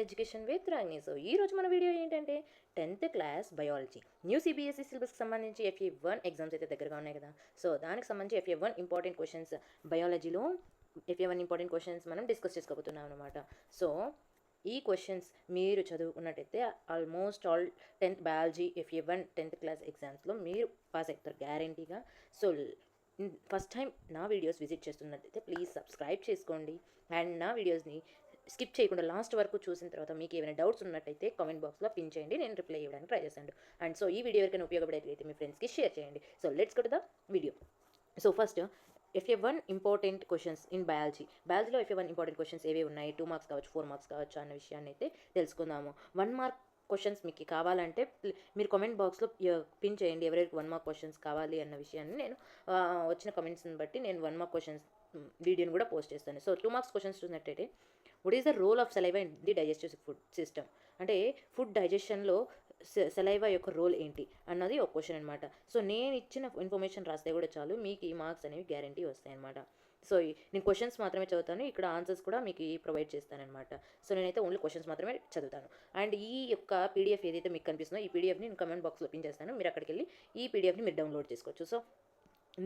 Style education with Ragini. So ఈ రోజు మన వీడియో ఏంటంటే 10th class biology new CBSE సిలబస్కి సంబంధించి FE1 ఎగ్జామ్స్ అయితే దగ్గరగా ఉన్నాయి కదా. సో దానికి సంబంధించి FE1 ఇంపార్టెంట్ క్వశ్చన్స్ బయాలజీలో FE1 ఇంపార్టెంట్ క్వశ్చన్స్ మనం డిస్కస్ చేసుకోబోతున్నాం అనమాట. సో ఈ క్వశ్చన్స్ మీరు చదువుకున్నట్టయితే almost all 10th biology FE1 10th class ఎగ్జామ్స్లో మీరు పాస్ అవుతారు గ్యారంటీగా. సో ఫస్ట్ టైం నా వీడియోస్ విజిట్ చేస్తున్నట్టయితే ప్లీజ్ సబ్స్క్రైబ్ చేసుకోండి అండ్ నా వీడియోస్ని స్కిప్ చేయకుండా లాస్ట్ వరకు చూసిన తర్వాత మీకు ఏమైనా డౌట్స్ ఉన్నట్టయితే కామెంట్ బాక్స్లో పిన్ చేయండి, నేను రిప్లై ఇవ్వడానికి ట్రై చేస్తాను. అండ్ సో ఈ వీడియో ఎవరికైనా ఉపయోగపడేట్లయితే మీ ఫ్రెండ్స్కి షేర్ చేయండి. So let's go to the video. So first FE1 important questions in బయాలజీలో FE1 ఇంపార్టెంట్ క్వశ్చన్స్ ఏవి ఉన్నాయి, 2 మార్క్స్ కావచ్చు 4 మార్క్స్ కావచ్చు అన్న విషయాన్ని అయితే తెలుసుకుందాము. 1 మార్క్ క్వశ్చన్స్ మీకు కావాలంటే మీరు కామెంట్ బాక్స్లో పిన్ చేయండి ఎవరెవరికి 1 మార్క్ క్వశ్చన్స్ కావాలి అన్న విషయాన్ని. నేను వచ్చిన కమెంట్స్ని బట్టి నేను 1 మార్క్ క్వశ్చన్స్ వీడియోని కూడా పోస్ట్ చేస్తాను. సో 2 మార్క్స్ క్వశ్చన్స్ చూసినట్టయితే what is the role of saliva in the digestive food system, అంటే ఫుడ్ డైజెషన్లో సలైవా యొక్క రోల్ ఏంటి అన్నది ఒక క్వశ్చన్ అనమాట. సో నేను ఇచ్చిన ఇన్ఫర్మేషన్ రాస్తే కూడా చాలు, మీకు ఈ మార్క్స్ అనేవి గ్యారంటీ వస్తాయి అనమాట. సో నేను క్వశ్చన్స్ మాత్రమే చదువుతాను, ఇక్కడ ఆన్సర్స్ కూడా మీకు ప్రొవైడ్ చేస్తానమాట. సో నేనైతే ఓన్లీ క్వశ్చన్స్ మాత్రమే చదువుతాను. అండ్ ఈ యొక్క PDF ఏదైతే మీకు కనిపిస్తుందో ఈ PDFని నేను కమెంట్ బాక్స్లో పిన్ చేస్తాను, మీరు అక్కడికి వెళ్ళి ఈ PDFని మీరు డౌన్లోడ్ చేసుకోవచ్చు. సో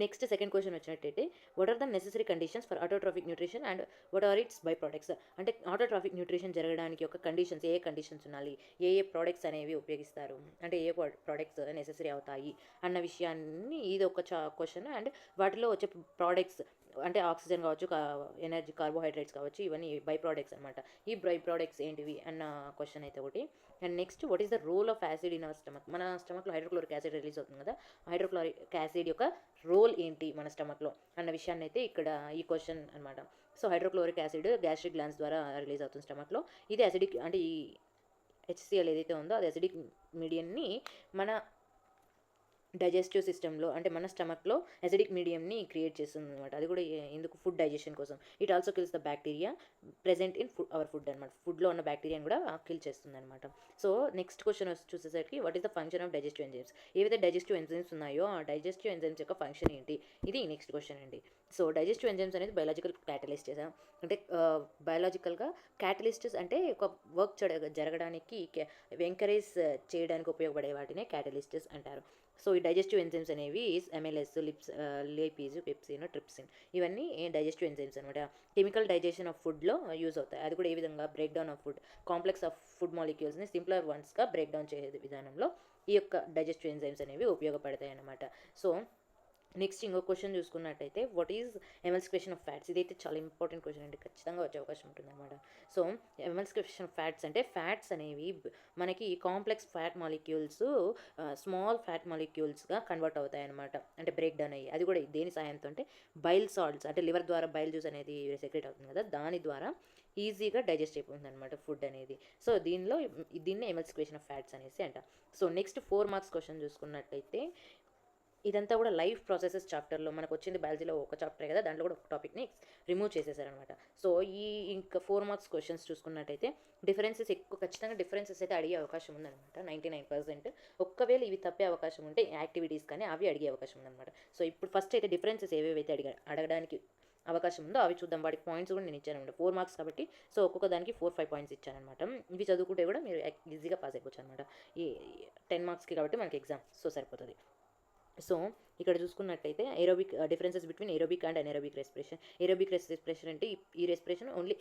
నెక్స్ట్ సెకండ్ క్వశ్చన్ వచ్చినట్టయితే what are the necessary conditions for autotrophic nutrition and what are its byproducts, అంటే ఆటోట్రాఫిక్ న్యూట్రిషన్ జరగడానికి ఒక కండిషన్స్, ఏ కండిషన్స్ ఉండాలి, ఏ ప్రోడక్ట్స్ అనేవి ఉపయోగిస్తారు, అంటే ఏ ప్రోడక్ట్స్ నెసెసరీ అవుతాయి అన్న విషయాన్ని ఇది ఒక క్వశ్చన్. అండ్ వాటిలో వచ్చే ప్రోడక్ట్స్ అంటే ఆక్సిజన్ కావచ్చు, ఎనర్జీ, కార్బోహైడ్రేట్స్ కావచ్చు, ఇవన్నీ బై ప్రోడక్ట్స్ అనమాట. ఈ బై ప్రోడక్ట్స్ ఏంటివి అన్న క్వశ్చన్ అయితే ఒకటి. And next what is the role of acid in our stomach, మన స్టమక్లో హైడ్రోక్లోరిక్ యాసిడ్ రిలీజ్ అవుతుంది కదా, హైడ్రోక్లోరిక్ యాసిడ్ యొక్క రోల్ ఏంటి మన స్టమక్లో అన్న విషయాన్ని అయితే ఇక్కడ ఈ క్వశ్చన్ అనమాట. So hydrochloric acid gastric glands ద్వారా రిలీజ్ అవుతుంది స్టమక్లో. ఇది అసిడిక్, అంటే ఈ HCl ఏదైతే ఉందో అది అసిడిక్ మీడియంని మన డైజెస్టివ్ సిస్టంలో, అంటే మన స్టమక్లో అసిడిక్ మీడియంని క్రియేట్ చేస్తుంది అనమాట. అది కూడా ఎందుకు, ఫుడ్ డైజెషన్ కోసం. It also kills the bacteria present in our food అనమాట. ఫుడ్లో ఉన్న బ్యాక్టీరియాని కూడా కిల్ చేస్తుంది అనమాట. సో నెక్స్ట్ క్వశ్చన్ చూసేసరికి what is the function of digestive enzymes, ఏవైతే డైజెస్టివ్ ఎంజైమ్స్ ఉన్నాయో ఆ డైజెస్టివ్ ఎంజైమ్స్ యొక్క ఫంక్షన్ ఏంటి, ఇది నెక్స్ట్ క్వశ్చన్ అండి. సో డైజెస్టివ్ ఎంజైమ్స్ అనేది బయాలజికల్ క్యాటలిస్ట్, అంటే బయాలజికల్గా క్యాటలిస్ట్స్ అంటే ఒక వర్క్ జరగడానికి ఎంకరేజ్ చేయడానికి ఉపయోగపడే వాటినే క్యాటలిస్ట్స్ అంటారు. సో ఈ డైజెస్టివ్ ఎంజైమ్స్ అనేవి MLS, లిపేజ్, పెప్సిన్, ట్రిప్సిన్, ఇవన్నీ డైజెస్టివ్ ఎంజైమ్స్ అనమాట. కెమికల్ డైజెషన్ ఆఫ్ ఫుడ్లో యూజ్ అవుతాయి. అది కూడా ఏ విధంగా, break down of food, complex of food మాలిక్యూల్స్ని సింప్లర్ వన్స్గా బ్రేక్ డౌన్ చేసే విధానంలో ఈ యొక్క డైజెస్టివ్ ఎంజైమ్స్ అనేవి ఉపయోగపడతాయి అన్నమాట. సో నెక్స్ట్ ఇంకో క్వశ్చన్ చూసుకున్నట్టయితే what is emulsification of fats, ఇదైతే చాలా ఇంపార్టెంట్ క్వశ్చన్ అండి, ఖచ్చితంగా వచ్చే అవకాశం ఉంటుంది అనమాట. సో ఎమల్సిఫికేషన్ ఆఫ్ ఫ్యాట్స్ అంటే ఫ్యాట్స్ అనేవి మనకి complex fat molecules small fat మాలిక్యూల్స్గా కన్వర్ట్ అవుతాయి అనమాట, అంటే బ్రేక్ డౌన్ అయ్యి. అది కూడా దేని సాయంతో అంటే బైల్ సాల్ట్స్, అంటే లివర్ ద్వారా బైల్ జ్యూస్ అనేది సెక్రెట్ అవుతుంది కదా, దాని ద్వారా ఈజీగా డైజెస్ట్ అయిపోతుంది అనమాట ఫుడ్ అనేది. సో దీన్ని ఎమల్సిఫికేషన్ ఆఫ్ ఫ్యాట్స్ అనేసి అంట. సో నెక్స్ట్ 4 మార్క్స్ క్వశ్చన్ చూసుకున్నట్టయితే ఇదంతా కూడా లైఫ్ ప్రాసెసెస్ చాప్టర్లో మనకు వచ్చింది, బయాలజీలో ఒక చాప్టర్ కదా, దాంట్లో కూడా ఒక టాపిక్ని రిమూవ్ చేసేసారనమాట. సో ఇంకా 4 మార్క్స్ క్వశ్చన్స్ చూసుకున్నట్టయితే డిఫరెన్సెస్ ఎక్కువ, ఖచ్చితంగా డిఫరెన్సెస్ అయితే అడిగే అవకాశం ఉందన్నమాట 99%. ఒక్కవేళ ఇవి తప్పే అవకాశం ఉంటే యాక్టివిటీస్ కానీ అవి అడిగే అవకాశం ఉందన్నమాట. సో ఇప్పుడు ఫస్ట్ అయితే డిఫరెన్సెస్ ఏవేవైతే అడగడానికి అవకాశం ఉందో అవి చూద్దాం. వాటికి పాయింట్స్ కూడా నేను ఇచ్చాను అనమాట, 4 మార్క్స్ కాబట్టి. సో ఒక్కొక్క దానికి 4-5 పాయింట్స్ ఇచ్చానమాట. ఇవి చదువుకుంటే కూడా మీరు ఈజీగా పాస్ అయిపోవచ్చు అనమాట. ఈ 10 మార్క్స్కి కాబట్టి మనకి ఎగ్జామ్ సో సరిపోతుంది. సో ఇక్కడ చూసుకున్నట్టయితే aerobic differences between aerobic and anaerobic respiration. Aerobic respiration అంటే ఈ రెస్పిరేషన్ ఓన్లీ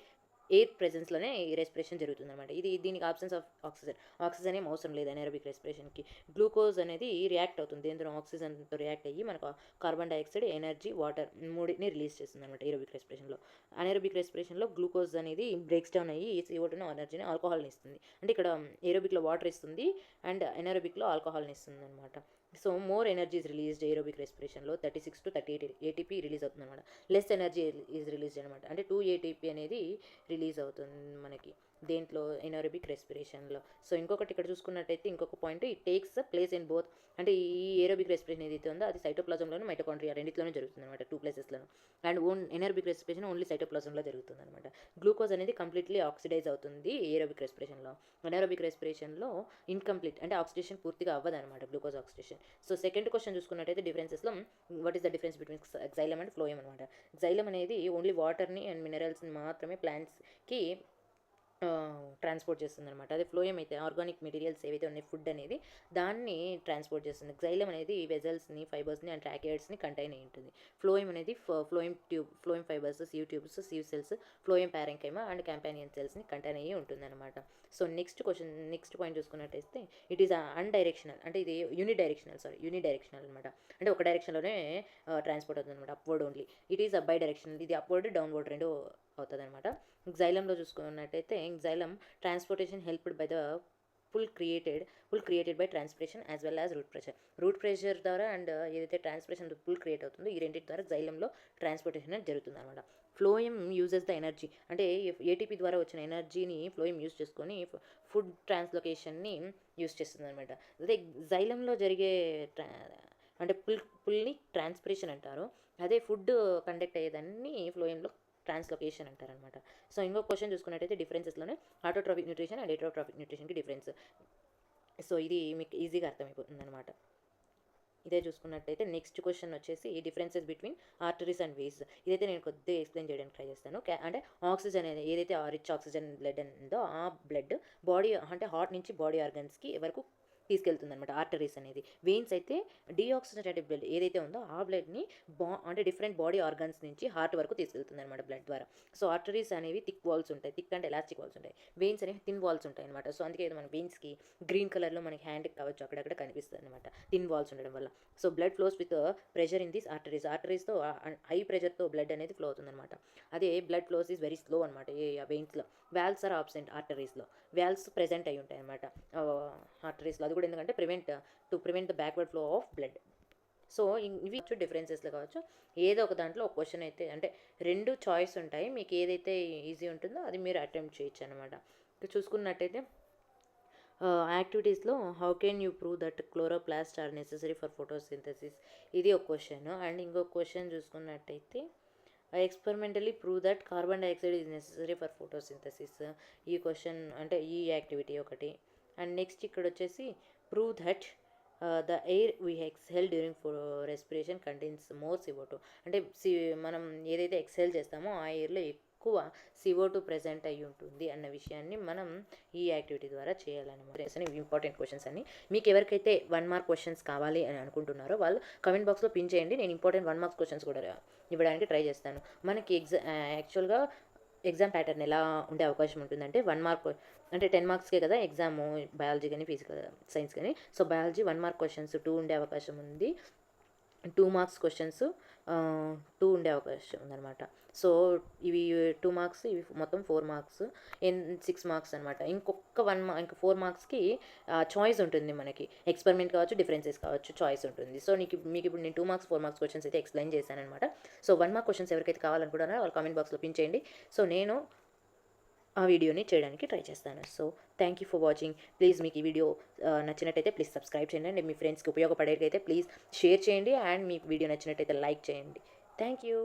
ఎయిర్ ప్రెజెన్స్లోనే ఈ రెస్పిరేషన్ జరుగుతుంది అనమాట. దీనికి ఆబ్సెన్స్ ఆఫ్ ఆక్సిజన్ ఏం అవసరం లేదు అనెరోబిక్ రెస్పిరేషన్కి. గ్లూకోజ్ అనేది రియాక్ట్ అవుతుంది, దేంతో ఆక్సిజన్తో రియాక్ట్ అయ్యి మనకు కార్బన్ డైఆక్సైడ్, ఎనర్జీ, వాటర్ మూడింటిని రిలీజ్ చేస్తుంది అనమాట ఏరోబిక్ రెస్పిరేషన్లో. అనెరోబిక్ రెస్పిరేషన్లో గ్లూకోజ్ అనేది బ్రేక్స్ డౌన్ అయ్యి CO2 ఎనర్జీని, ఆల్కహాల్ని ఇస్తుంది. అంటే ఇక్కడ ఏరోబిక్లో వాటర్ ఇస్తుంది అండ్ అనెరోబిక్లో ఆల్కహాల్ని ఇస్తుంది అనమాట. So more energy is released aerobic రెస్పిరేషన్లో 36 to 38 ATP రిలీజ్ అవుతుంది అనమాట. లెస్ ఎనర్జీ ఈజ్ రిలీజ్డ్ అనమాట, అంటే 2 ATP అనేది రిలీజ్ అవుతుంది మనకి దేంట్లో, ఎనరోబిక్ రెస్పిరేషన్లో. సో ఇంకొకటి ఇక్కడ చూసుకున్నట్టయితే ఇంకొక point, it takes place in both, అంటే ఈ ఏరోబిక్ రెస్పిరేషన్ ఏదైతే ఉందో అది సైటోప్లాజంలోను మైటోకాండ్రియా రెండిట్లోనే జరుగుతుంది అనమాట, 2 ప్లేసెస్లోను. అండ్ ఎనరోబిక్ రెస్పిరేషన్ ఓన్లీ సైటోప్లాజంలో జరుగుతుంది అనమాట. గ్లూకోజ్ అనేది కంప్లీట్లీ ఆక్సిడైజ్ అవుతుంది ఏరోబిక్ రెస్పిరేషన్లో. అనెరోబిక్ రెస్పిరేషన్లో ఇన్కంప్లీట్, అంటే ఆక్సిడేషన్ పూర్తిగా అవ్వదు అనమాట, glucose oxidation. So second question చూసుకున్నట్టయితే డిఫరెన్సెస్లో what is the difference between xylem and phloem అనమాట. జైలం అనేది ఓన్లీ వాటర్ని అండ్ మినరల్స్ని మాత్రమే ప్లాంట్స్కి ట్రాన్స్పోర్ట్ చేస్తుందనమాట. అదే ఫ్లోయమ్ అయితే ఆర్గానిక్ మెటీరియల్స్ ఏవైతే ఉన్నాయి ఫుడ్ అనేది దాన్ని ట్రాన్స్పోర్ట్ చేస్తుంది. జైలం అనేది వెజల్స్ని, ఫైబర్స్ని అండ్ ట్రాకియర్స్ని కంటైన్ అయి ఉంటుంది. ఫ్లోయమ్ అనేది phloem fibres, sieve tubes, sieve cells, phloem parenchyma and companion సెల్స్ని కంటైన్ అయ్యి ఉంటుందన్నమాట. సో నెక్స్ట్ పాయింట్ చూసుకున్నట్టయితే ఇట్ ఈస్ అన్డైరెక్షనల్, అంటే ఇది యూనిడైరెక్షనల్ అనమాట. అంటే ఒక డైరెక్షన్లోనే ట్రాన్స్పోర్ట్ అవుతుంది అనమాట, upward only. It is bidirectional, ఇది అప్వర్డ్ డౌన్వర్డ్ రెండు అవుతుంది అనమాట. జైలంలో చూసుకున్నట్టయితే xylem transportation helped by the pull created by transpiration as well as root pressure ద్వారా అండ్ ఏదైతే ట్రాన్స్పిరేషన్ పుల్ క్రియేట్ అవుతుందో ఈ రెండింటి ద్వారా జైలంలో ట్రాన్స్పోర్టేషన్ అనేది జరుగుతుంది అనమాట. ఫ్లోయం యూజెస్ ద ఎనర్జీ, అంటే ఏటీపీ ద్వారా వచ్చిన ఎనర్జీని ఫ్లోయం యూజ్ చేసుకొని ఫుడ్ ట్రాన్స్లోకేషన్ని యూజ్ చేస్తుంది అనమాట. అదే జైలంలో జరిగే అంటే పుల్ని ట్రాన్స్పిరేషన్ అంటారు. అదే ఫుడ్ కండక్ట్ అయ్యేదాన్ని ఫ్లోయంలో ట్రాన్స్లోకేషన్ అంటారనమాట. సో ఇంకో క్వశ్చన్ చూసుకున్నట్టయితే డిఫరెన్సెస్లోనే autotrophic nutrition and హెటరోట్రాఫిక్ న్యూట్రిషన్కి difference. So ఇది మీకు ఈజీగా అర్థమైపోతుంది అనమాట. ఇదే చూసుకున్నట్టయితే నెక్స్ట్ క్వశ్చన్ వచ్చేసి differences between arteries and veins. ఇదైతే నేను కొద్దిగా ఎక్స్ప్లెయిన్ చేయడానికి ట్రై చేస్తాను. అంటే ఆక్సిజన్ అనేది ఏదైతే రిచ్ ఆక్సిజన్ బ్లడ్ ఉందో ఆ బ్లడ్ బాడీ అంటే హార్ట్ నుంచి బాడీ ఆర్గన్స్కి వరకు తీసుకెళ్తుంది అనమాట ఆర్టరీస్ అనేది. వెయిన్స్ అయితే డీఆక్సిజనేటెడ్ బ్లడ్ ఏదైతే ఉందో ఆ బ్లడ్ని అంటే డిఫరెంట్ బాడీ ఆర్గన్స్ నుంచి హార్ట్ వరకు తీసుకెళ్తుంది అనమాట బ్లడ్ ద్వారా. సో ఆర్టరీస్ అనేవి థిక్ వాల్స్ ఉంటాయి, థిక్ అంటే ఎలాస్టిక్ వాల్స్ ఉంటాయి. వెయిన్స్ అనేవి థిన్ వాల్స్ ఉంటాయి అనమాట. సో అందుకే మన వెయిన్స్కి గ్రీన్ కలర్లో మనకి హ్యాండ్కి కావచ్చు అక్కడక్కడ కనిపిస్తుంది అనమాట థిన్ వాల్స్ ఉండడం వల్ల. So blood flows with pressure in this ఆర్టరీస్తో హై ప్రెషర్తో బ్లడ్ అనేది ఫ్లో అవుతుంది అనమాట. అదే blood flows is very slow అనమాట ఏ వెయిన్స్లో. వాల్వ్స్ ఆర్ ఆబ్సెంట్ ఆర్టరీస్లో, వాల్వ్స్ ప్రెజెంట్ అయి ఉంటాయి అనమాట ఆర్టరీస్లో. అది కూడా ఎందుకంటే prevent the backward flow of blood. So ఇవి డిఫరెన్సెస్లో కావచ్చు. ఏదో ఒక దాంట్లో ఒక క్వశ్చన్ అయితే అంటే రెండు చాయిస్ ఉంటాయి, మీకు ఏదైతే ఈజీ ఉంటుందో అది మీరు అటెంప్ట్ చేయొచ్చు అనమాట. చూసుకున్నట్టయితే యాక్టివిటీస్లో how can you prove that chloroplast are necessary for photosynthesis, ఇది ఒక క్వశ్చన్. అండ్ ఇంకొక క్వశ్చన్ చూసుకున్నట్టయితే experimentally prove that carbon dioxide is necessary for photosynthesis, ఈ క్వశ్చన్ అంటే ఈ యాక్టివిటీ ఒకటి. అండ్ నెక్స్ట్ ఇక్కడ వచ్చేసి prove that the air we exhale during respiration contains more CO2, అంటే మనం ఏదైతే ఎక్స్హెల్ చేస్తామో ఆ ఎయిర్లో ఎక్కువ CO2 ప్రెజెంట్ అయ్యి ఉంటుంది అన్న విషయాన్ని మనం ఈ యాక్టివిటీ ద్వారా చేయాలన్నమాట. ఇంపార్టెంట్ క్వశ్చన్స్ అన్ని మీకు ఎవరికైతే 1 మార్క్ క్వశ్చన్స్ కావాలి అని అనుకుంటున్నారో వాళ్ళు కమెంట్ బాక్స్లో పిన్ చేయండి. నేను ఇంపార్టెంట్ 1 మార్క్స్ క్వశ్చన్స్ కూడా ఇవ్వడానికి ట్రై చేస్తాను. మనకి యాక్చువల్గా ఎగ్జామ్ ప్యాటర్న్ ఎలా ఉండే అవకాశం ఉంటుందంటే 1 మార్క్ అంటే 10 మార్క్స్కే కదా ఎగ్జాము, బయాలజీ కానీ ఫిజికల్ సైన్స్ కానీ. సో బయాలజీ 1 మార్క్ క్వశ్చన్స్ 2 ఉండే అవకాశం ఉంది, 2 మార్క్స్ క్వశ్చన్స్ 2 ఉండే అవకాశం ఉందన్నమాట. సో ఇవి 2 మార్క్స్, ఇవి మొత్తం 4 మార్క్స్, 6 మార్క్స్ అనమాట. ఇంకొక 1 4 మార్క్స్కి చాయిస్ ఉంటుంది మనకి. ఎక్స్పెరిమెంట్ కావచ్చు, డిఫరెన్సెస్ కావచ్చు, చాయిస్ ఉంటుంది. సో మీకు ఇప్పుడు నేను 2 మార్క్స్ 4 మార్క్స్ క్వశ్చన్స్ అయితే ఎక్స్ప్లెయిన్ చేశాను అనమాట. సో 1 మార్క్ క్వశ్చన్స్ ఎవరికైతే కావాలనుకుంటున్నారో వాళ్ళు కామెంట్ బాక్స్లో పిన్ చేయండి. సో నేను ఆ వీడియోని చేయడానికి ట్రై చేస్తాను. So thank you for watching. Please మీకు ఈ వీడియో నచ్చినట్టయితే ప్లీజ్ సబ్స్క్రైబ్ చేయండి అండ్ మీ ఫ్రెండ్స్కి ఉపయోగపడేటైతే ప్లీజ్ షేర్ చేయండి అండ్ మీకు వీడియో నచ్చినట్టయితే లైక్ చేయండి. Thank you.